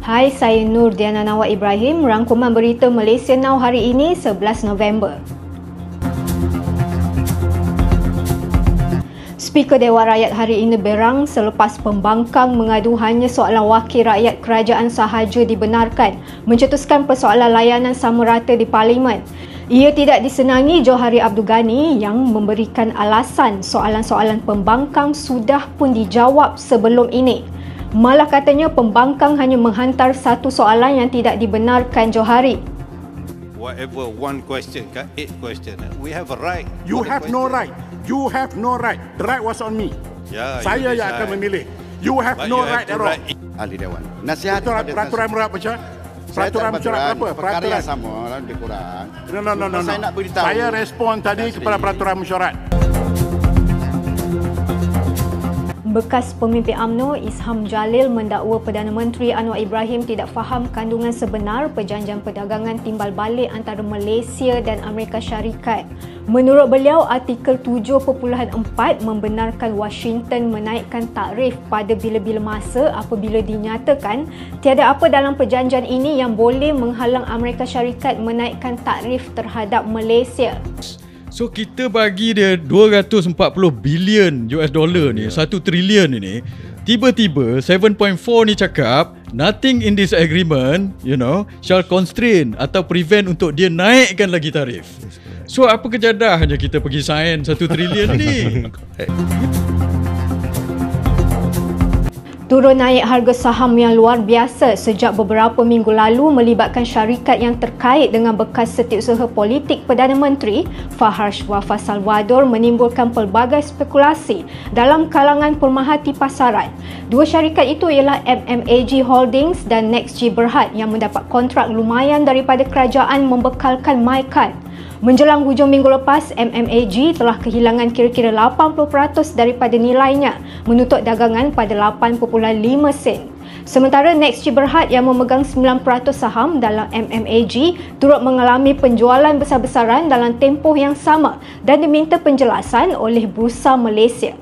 Hai, saya Nur Diana Nawak Ibrahim, rangkuman berita Malaysia Now hari ini 11 November. Speaker Dewan Rakyat hari ini berang selepas pembangkang mengadu hanya soalan wakil rakyat kerajaan sahaja dibenarkan mencetuskan persoalan layanan sama rata di Parlimen. Ia tidak disenangi Johari Abdul Ghani yang memberikan alasan soalan-soalan pembangkang sudah pun dijawab sebelum ini. Malah katanya pembangkang hanya menghantar satu soalan yang tidak dibenarkan Johari. Whatever one question, 8 question, we have a right. You have no right. You have no right. The right was on me. Yeah, Saya yang akan memilih. You have no right at all. Ahli Dewan. Nasihat peraturan merak macam peraturan mesyuarat apa? Perkara yang sama lebih kurang. No. Saya nak beritahu. Saya respon tadi kepada peraturan mesyuarat. Bekas pemimpin UMNO Isham Jalil mendakwa Perdana Menteri Anwar Ibrahim tidak faham kandungan sebenar perjanjian perdagangan timbal balik antara Malaysia dan Amerika Syarikat. Menurut beliau, artikel 7.4 membenarkan Washington menaikkan tarif pada bila-bila masa apabila dinyatakan tiada apa dalam perjanjian ini yang boleh menghalang Amerika Syarikat menaikkan tarif terhadap Malaysia. So kita bagi dia 240 bilion US dollar ni, 1 trilion ini. Tiba-tiba 7.4 ni cakap nothing in this agreement, shall constrain atau prevent untuk dia naikkan lagi tarif. So apa kejadahnya kita pergi sign 1 trilion ni? Turun naik harga saham yang luar biasa sejak beberapa minggu lalu melibatkan syarikat yang terkait dengan bekas setiausaha politik Perdana Menteri Faharsh Wafa Salvador menimbulkan pelbagai spekulasi dalam kalangan pemerhati pasaran. Dua syarikat itu ialah MMAG Holdings dan NextG Berhad yang mendapat kontrak lumayan daripada kerajaan membekalkan MyCard. Menjelang hujung minggu lepas, MMAG telah kehilangan kira-kira 80% daripada nilainya, menutup dagangan pada 8.5 sen. Sementara NextG Berhad yang memegang 9% saham dalam MMAG turut mengalami penjualan besar-besaran dalam tempoh yang sama dan diminta penjelasan oleh Bursa Malaysia.